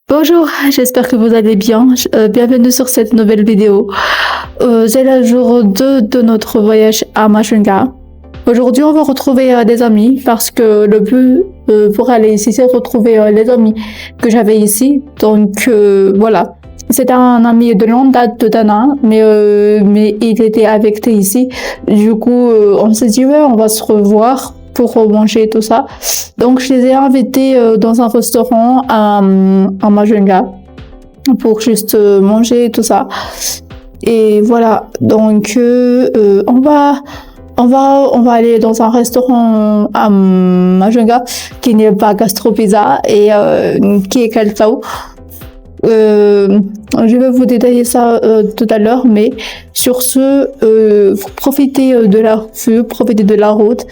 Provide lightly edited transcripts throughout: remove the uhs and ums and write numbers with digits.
Bonjour, j'espère que vous allez bien. Bienvenue sur cette nouvelle vidéo. C'est le jour 2 de notre voyage à Majunga. Aujourd'hui, on va retrouver des amis parce que le but pour aller ici, c'est retrouver les amis que j'avais ici. Donc voilà, c'est un ami de longue date de Dana, mais il était affecté ici. Du coup, on s'est dit ouais, on va se revoir pour manger tout ça. Donc je les ai invités dans un restaurant à Majunga pour juste manger tout ça. Et voilà, donc on va aller dans un restaurant à Majunga qui n'est pas Gastro-Pizza et qui est Kaltao. Je vais vous détailler ça tout à l'heure, mais sur ce, profitez de la vue, profitez de la route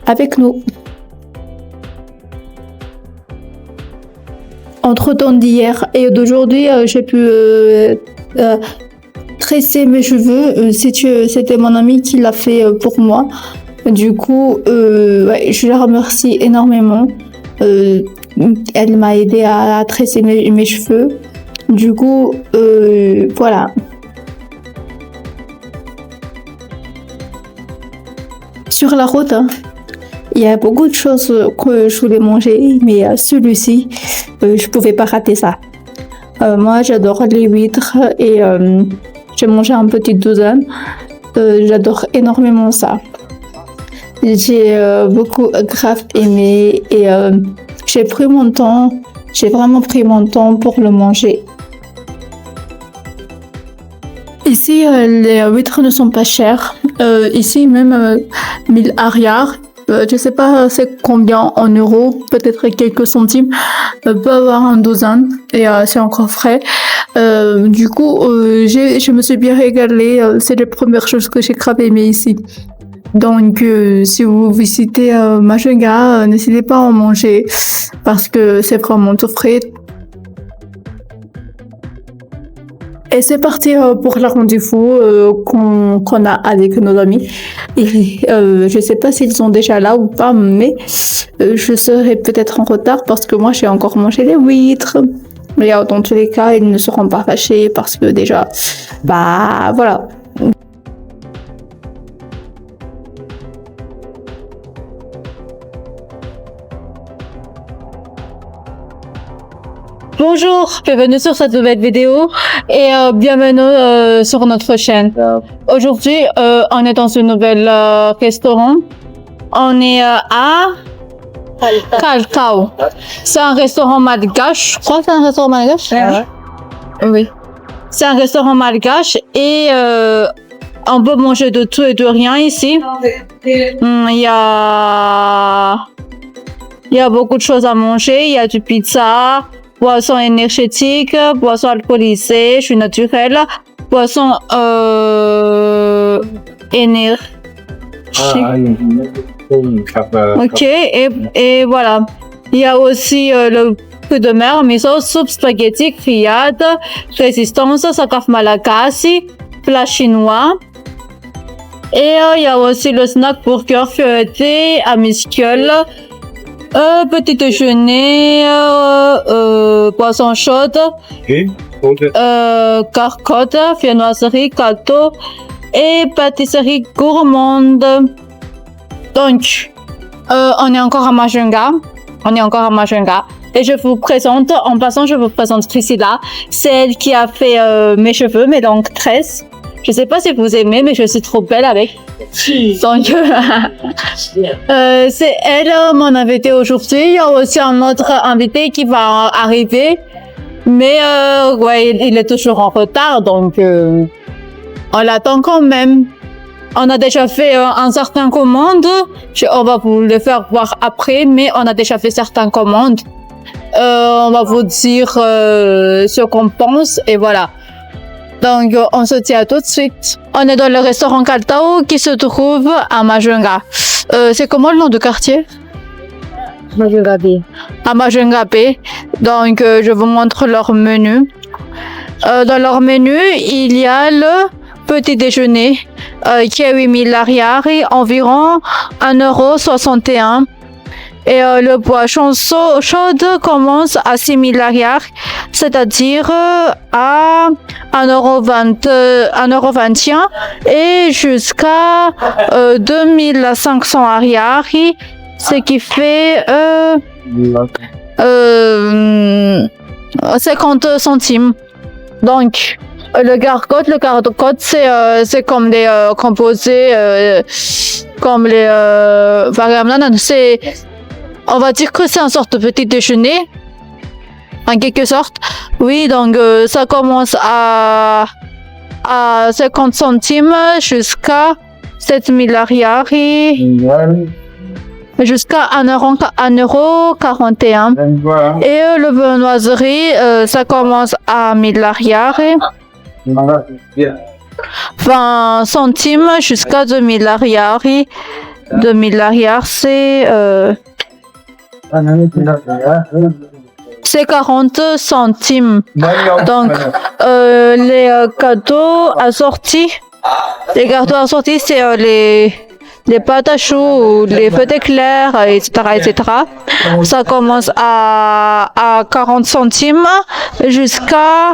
avec nous. Entre-temps d'hier et d'aujourd'hui, j'ai pu tresser mes cheveux. C'était mon amie qui l'a fait pour moi. Du coup, ouais, je la remercie énormément. Elle m'a aidé à tresser mes cheveux. Du coup, voilà. Sur la route, hein, il y a beaucoup de choses que je voulais manger, mais celui-ci, je pouvais pas rater ça. Moi, j'adore les huîtres et j'ai mangé un petit douzaine. J'adore énormément ça. J'ai beaucoup grave aimé et j'ai pris mon temps. J'ai vraiment pris mon temps pour le manger. Ici, les huîtres ne sont pas chères. Ici, même 1000 ariars. Je sais pas c'est combien en euros, peut-être quelques centimes, peut avoir un douzaine et c'est encore frais. Du coup, je me suis bien régalée. C'est les premières choses que j'ai grave aimé ici. Donc, si vous visitez Majunga, n'hésitez pas à en manger parce que c'est vraiment tout frais. Et c'est parti pour le rendez-vous qu'on a avec nos amis. Et je sais pas s'ils sont déjà là ou pas, mais je serai peut-être en retard parce que moi j'ai encore mangé les huîtres. Mais dans tous les cas, ils ne seront pas fâchés parce que déjà, bah voilà. Bonjour, bienvenue sur cette nouvelle vidéo et bienvenue sur notre chaîne. Aujourd'hui, on est dans un nouvel restaurant. On est à Kaltao. C'est un restaurant malgache. Je crois que c'est un restaurant malgache. Ouais. Oui. C'est un restaurant malgache et on peut manger de tout et de rien ici. Il y a beaucoup de choses à manger. Il y a du pizza, boisson énergétique, boisson alcoolisée, jus naturel, boisson énergique. Ok, et voilà. Il y a aussi le fruit de mer, miso, soupe, spaghetti, grillade, résistance, sakaf malagasy, plat chinois. Et il y a aussi le snack burger feuilleté à misciole. Petit déjeuner, poisson chaude, carcotte, viennoiserie, gâteau et pâtisserie gourmande. Donc, on est encore à Majunga. Et je vous présente, en passant, je vous présente Priscilla. C'est elle qui a fait mes cheveux, mes longues tresses. Je sais pas si vous aimez, mais je suis trop belle avec. Donc, c'est elle mon invitée aujourd'hui. Il y a aussi un autre invité qui va arriver, mais ouais, il est toujours en retard, donc on l'attend quand même. On a déjà fait un certain commande. On va vous le faire voir après, mais on a déjà fait certaines commandes. On va vous dire ce qu'on pense et voilà. Donc, on se dit à tout de suite. On est dans le restaurant Kaltao qui se trouve à Majunga. C'est comment le nom de quartier? Majunga B. À Majunga B. Donc, je vous montre leur menu. Dans leur menu, il y a le petit déjeuner qui est 8000 lariari, environ 1,61 €. Et le boisson chaude commence à 6000 lariari, c'est-à-dire à 1,21 € et jusqu'à 2500 lariari, ce qui fait 50 centimes. Donc, le gargote, c'est comme les composés, comme les variables. On va dire que c'est une sorte de petit déjeuner, en quelque sorte. Oui, donc ça commence à 50 centimes jusqu'à 7000 lariari. Jusqu'à 1,41 €. Et le viennoiserie, ça commence à 1000 lariari. 20 centimes jusqu'à 2000 lariari. 2000 lariari, c'est 40 centimes. Donc, les gâteaux assortis, c'est les pâtes à choux, les feux d'éclair, etc. Ça commence à 40 centimes jusqu'à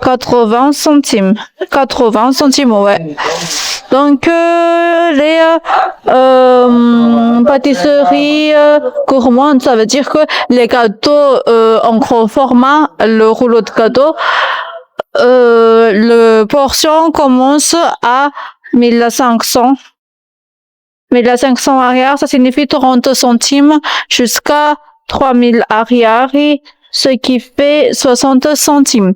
80 centimes. 80 centimes, ouais. Donc, les pâtisseries gourmandes, ça veut dire que les gâteaux en gros format, le rouleau de gâteau, le portion commence à 1500. 1500 lariari, ça signifie 30 centimes jusqu'à 3000 lariari, ce qui fait 60 centimes.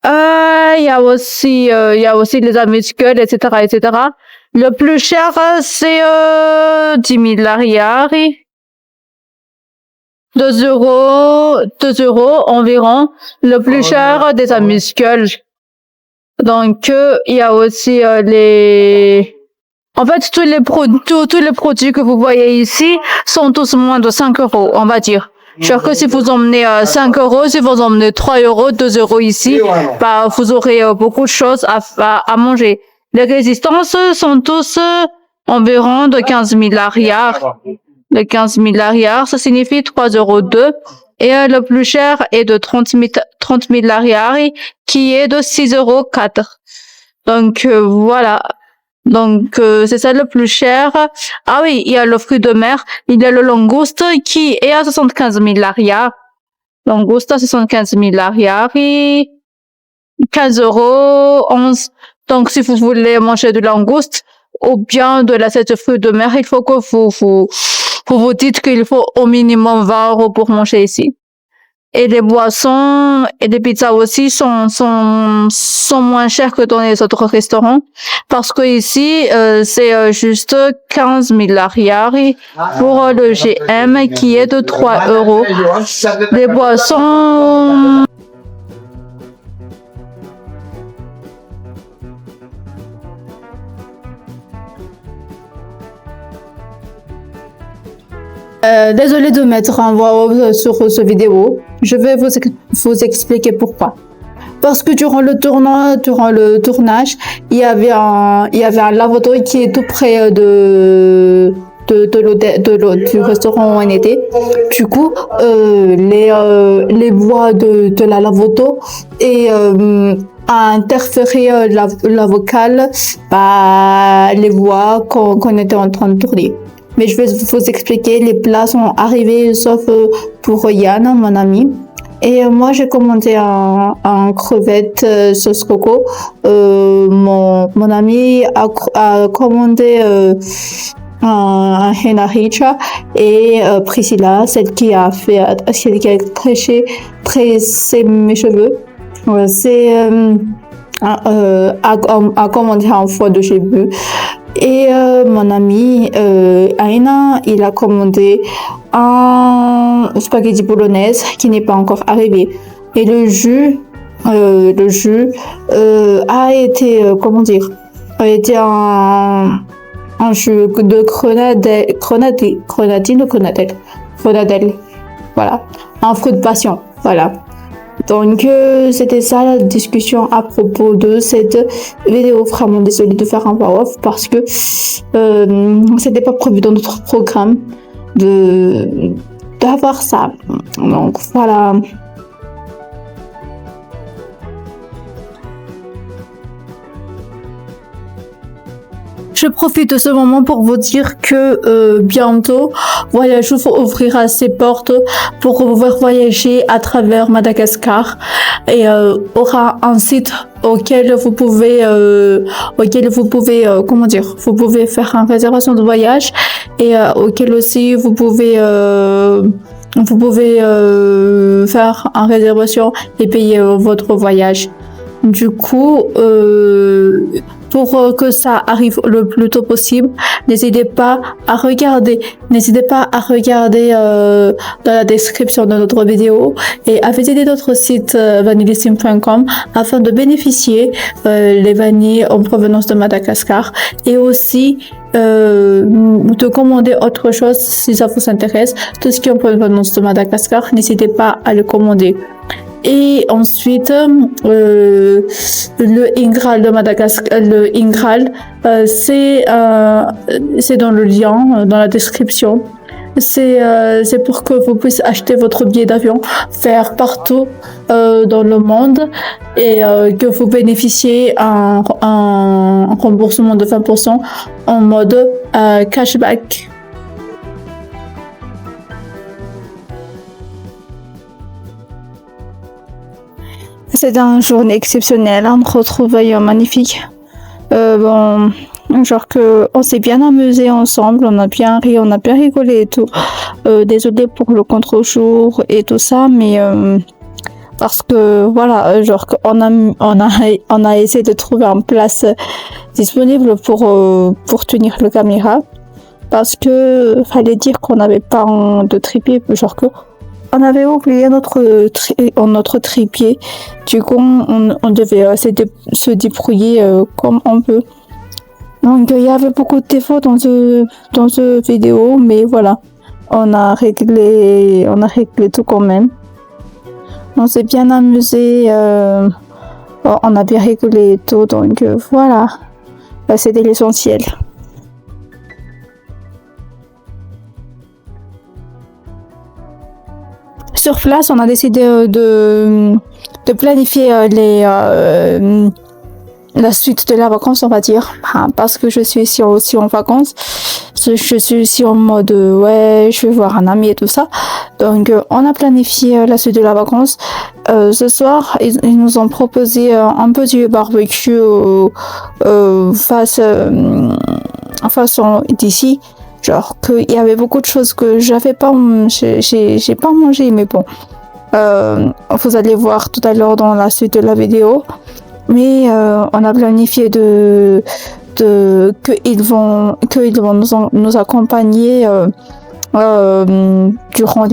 Il y a aussi les amuse-gueules, etc. Le plus cher, c'est 10 000 lariari. 2 € environ. Le plus cher des amuse-gueules. Donc, il y a aussi en fait, tous les produits que vous voyez ici sont tous moins de 5 €, on va dire. Genre que si vous emmenez 5 €, si vous emmenez 3 €, 2 € ici, bah, vous aurez beaucoup de choses à manger. Les résistances sont tous environ de 15 000 lariari. De 15 000 lariari, ça signifie 3,2 €. Et le plus cher est de 30 000 lariari, qui est de 6,4 €. Donc, voilà. Donc, c'est ça le plus cher. Ah oui, il y a le fruit de mer. Il y a le langouste qui est à 75 000 lariari. Langouste à 75 000 lariari. 15 €, 11. Donc, si vous voulez manger de langouste ou bien de l'assiette de fruits de mer, il faut que vous dites qu'il faut au minimum 20 € pour manger ici. Et les boissons et les pizzas aussi sont moins chers que dans les autres restaurants. Parce que ici, c'est juste 15 000 lariari pour le GM qui est de 3 €. Les boissons... Désolée de mettre un voix sur ce vidéo. Je vais vous expliquer pourquoi. Parce que durant le tournage, il y avait un lavatory qui est tout près du restaurant où on était. Du coup, les voix de la lavoto et a interféré la vocale, les voix qu'on était en train de tourner. Mais je vais vous expliquer, les plats sont arrivés sauf pour Yann, mon ami. Et moi, j'ai commandé un crevette sauce coco. Mon ami a commandé un henna richa et Priscilla, celle qui a tressé mes cheveux, a commandé un foie de cheveux. Et mon ami Aina, il a commandé un spaghetti bolognaise qui n'est pas encore arrivé. Et le jus a été un jus de grenadelle, voilà, un fruit de passion, voilà. Donc c'était ça la discussion à propos de cette vidéo. Vraiment désolée de faire un voix off parce que c'était pas prévu dans notre programme de d'avoir ça. Donc voilà. Je profite de ce moment pour vous dire que bientôt, Voyage ouvrira ses portes pour pouvoir voyager à travers Madagascar et aura un site auquel vous pouvez, comment dire, vous pouvez faire une réservation de voyage et auquel aussi vous pouvez faire une réservation et payer votre voyage. Du coup, pour que ça arrive le plus tôt possible, n'hésitez pas à regarder dans la description de notre vidéo et à visiter notre site vanillissime.com afin de bénéficier les vanilles en provenance de Madagascar et aussi de commander autre chose si ça vous intéresse. Tout ce qui est en provenance de Madagascar, n'hésitez pas à le commander. Et ensuite, le Ingral de Madagascar, le Ingral, c'est dans le lien, dans la description. C'est pour que vous puissiez acheter votre billet d'avion, faire partout dans le monde et que vous bénéficiez un remboursement de 20% en mode cashback. C'est une journée exceptionnelle, un retrouvailles magnifique. Genre que on s'est bien amusé ensemble, on a bien ri, on a bien rigolé et tout. Désolée pour le contre-jour et tout ça, mais parce que voilà, genre qu'on a essayé de trouver une place disponible pour tenir le caméra, parce que fallait dire qu'on n'avait pas de trépied, genre que on avait oublié notre trépied. Du coup, on devait se débrouiller comme on peut. Donc, il y avait beaucoup de défauts dans ce vidéo, mais voilà, on a réglé tout quand même. On s'est bien amusé, on a bien réglé tout, donc voilà, c'était l'essentiel. Sur place, on a décidé de planifier la suite de la vacance, on va dire, parce que je suis ici aussi en vacances. Je suis ici en mode ouais, je vais voir un ami et tout ça. Donc, on a planifié la suite de la vacance. Ce soir, ils nous ont proposé un petit barbecue façon d'ici. Genre qu'il y avait beaucoup de choses que j'ai pas mangé, mais bon, vous allez voir tout à l'heure dans la suite de la vidéo. Mais on a planifié qu'ils vont nous accompagner durant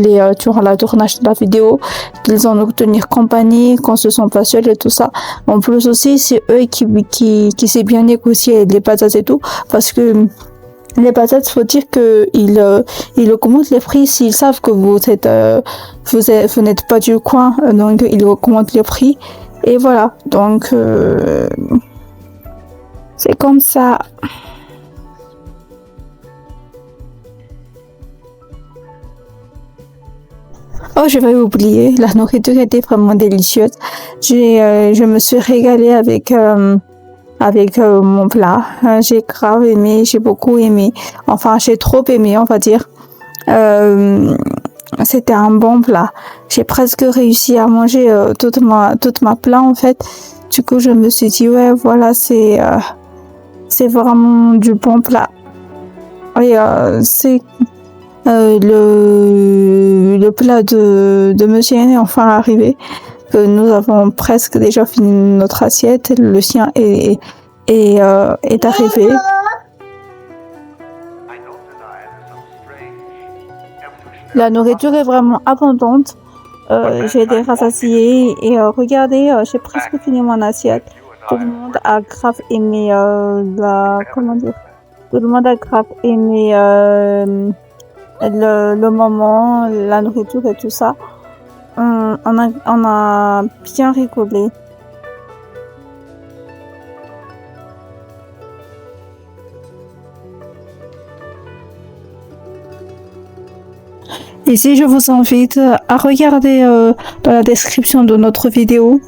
la tournage de la vidéo, qu'ils vont nous tenir compagnie, qu'on se sent pas seul et tout ça. En plus aussi, c'est eux qui s'est bien négocié les patates et tout, parce que les patates, faut dire que ils augmentent les prix s'ils savent que vous n'êtes pas du coin, donc ils augmentent les prix. Et voilà, donc c'est comme ça. Oh, je vais oublier, la nourriture était vraiment délicieuse. Je me suis régalée avec mon plat. J'ai grave aimé, j'ai beaucoup aimé. Enfin, j'ai trop aimé, on va dire. C'était un bon plat. J'ai presque réussi à manger toute ma plat en fait. Du coup, je me suis dit ouais, voilà, c'est vraiment du bon plat. Et c'est le plat de Monsieur est enfin arrivé. Que nous avons presque déjà fini notre assiette. Le sien est arrivé. La nourriture est vraiment abondante. J'ai été rassasiée et regardez, j'ai presque fini mon assiette. Tout le monde a grave aimé Tout le monde a grave aimé le moment, la nourriture et tout ça. on a bien rigolé. Ici, je vous invite à regarder dans la description de notre vidéo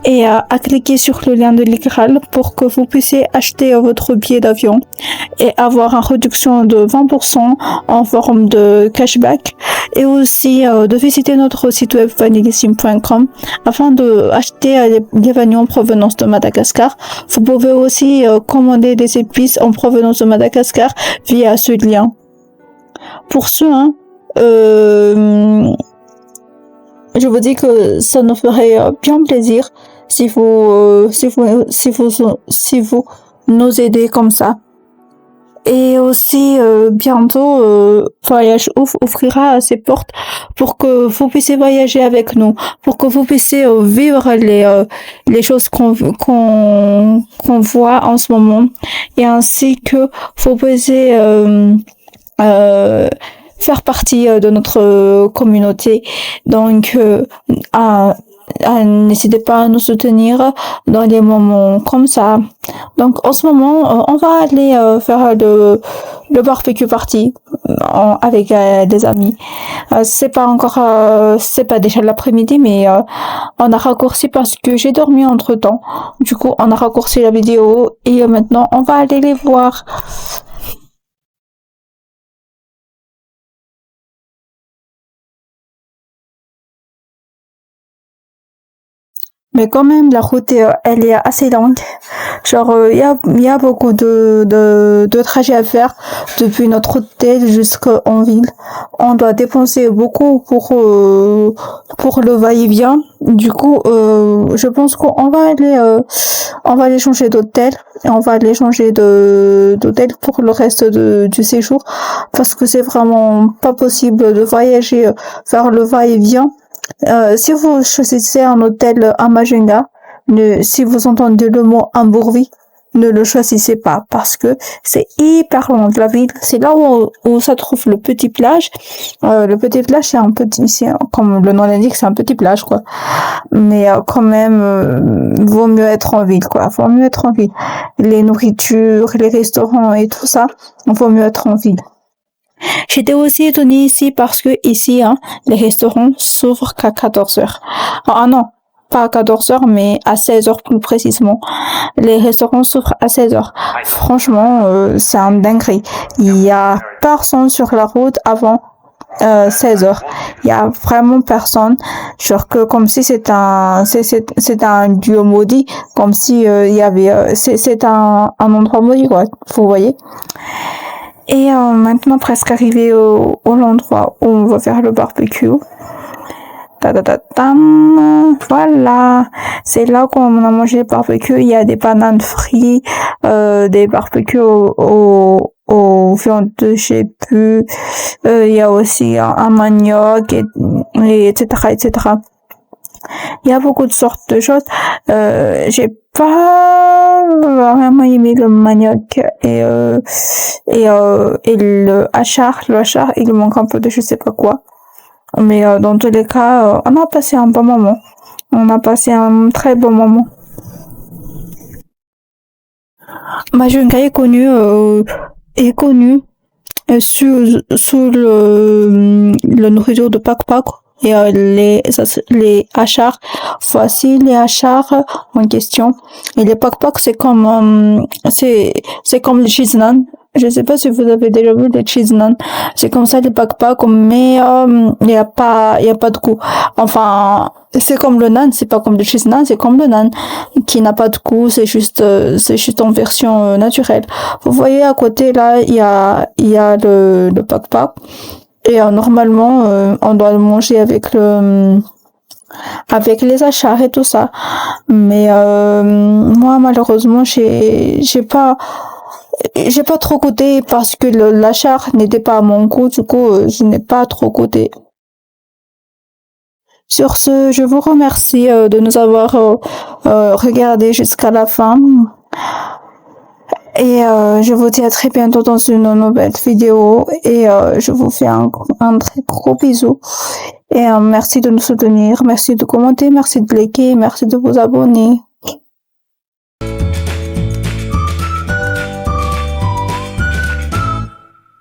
et à cliquer sur le lien de l'ICRAL pour que vous puissiez acheter votre billet d'avion et avoir une réduction de 20% en forme de cashback, et aussi de visiter notre site web vanillissime.com afin d'acheter des vanilles en provenance de Madagascar. Vous pouvez aussi commander des épices en provenance de Madagascar via ce lien. Pour ce, je vous dis que ça nous ferait bien plaisir si vous nous aidez comme ça. Et aussi bientôt Voyage Ouf ouvrira ses portes pour que vous puissiez voyager avec nous, pour que vous puissiez vivre les choses qu'on voit en ce moment, et ainsi que vous puissiez faire partie de notre communauté. Donc n'hésitez pas à nous soutenir dans des moments comme ça. Donc en ce moment, on va aller faire le barbecue party avec des amis. C'est pas déjà l'après-midi, mais on a raccourci parce que j'ai dormi entre temps. Du coup, on a raccourci la vidéo et maintenant on va aller les voir. Mais quand même, la route, elle est assez longue. Genre, il y a beaucoup de trajets à faire depuis notre hôtel jusqu'en ville. On doit dépenser beaucoup pour le va-et-vient. Du coup, je pense qu'on on va aller changer d'hôtel. Et on va aller changer d'hôtel pour le reste du séjour. Parce que c'est vraiment pas possible de voyager, faire le va-et-vient. Si vous choisissez un hôtel à Majunga, si vous entendez le mot Hambourgville, ne le choisissez pas parce que c'est hyper loin de la ville. C'est là où ça trouve le petit plage. Le petit plage, comme le nom l'indique, c'est un petit plage, quoi. Mais quand même, vaut mieux être en ville, quoi. Vaut mieux être en ville. Les nourritures, les restaurants et tout ça, vaut mieux être en ville. J'étais aussi étonnée ici parce que ici, les restaurants s'ouvrent qu'à 14h. Ah non, pas à 14h, mais à 16h plus précisément. Les restaurants s'ouvrent à 16h. Franchement, c'est un dinguerie. Il y a personne sur la route avant 16h. Il y a vraiment personne. Genre que comme si c'est un lieu maudit, comme si il y avait c'est un endroit maudit, quoi. Vous voyez. Et maintenant presque arrivé au l'endroit où on va faire le barbecue. Voilà, c'est là qu'on a mangé le barbecue. Il y a des bananes frites, des barbecues aux viandes de je sais plus. Il y a aussi un manioc et etc., etc. Il y a beaucoup de sortes de choses. J'ai pas vraiment aimé le manioc et le hachard. Le hachard, il manque un peu de je sais pas quoi. Mais dans tous les cas, on a passé un bon moment. On a passé un très bon moment. Majunga est connu sous le nourriture de Pak et les hachards. Voici les hachards en question. Et les Pak c'est comme le cheese naan. Je sais pas si vous avez déjà vu les cheese naan. C'est comme ça les Pak mais il y a pas de goût. Enfin, c'est comme le naan, c'est pas comme le cheese naan, c'est comme le naan qui n'a pas de goût, c'est juste en version naturelle. Vous voyez à côté là, il y a le Pak et normalement on doit le manger avec les achats et tout ça. Mais moi malheureusement j'ai pas trop goûté parce que l'achat n'était pas à mon goût, du coup je n'ai pas trop goûté. Sur ce, je vous remercie de nous avoir regardé jusqu'à la fin. Et je vous dis à très bientôt dans une nouvelle vidéo. Et je vous fais un très gros bisou. Et merci de nous soutenir, merci de commenter, merci de liker, merci de vous abonner.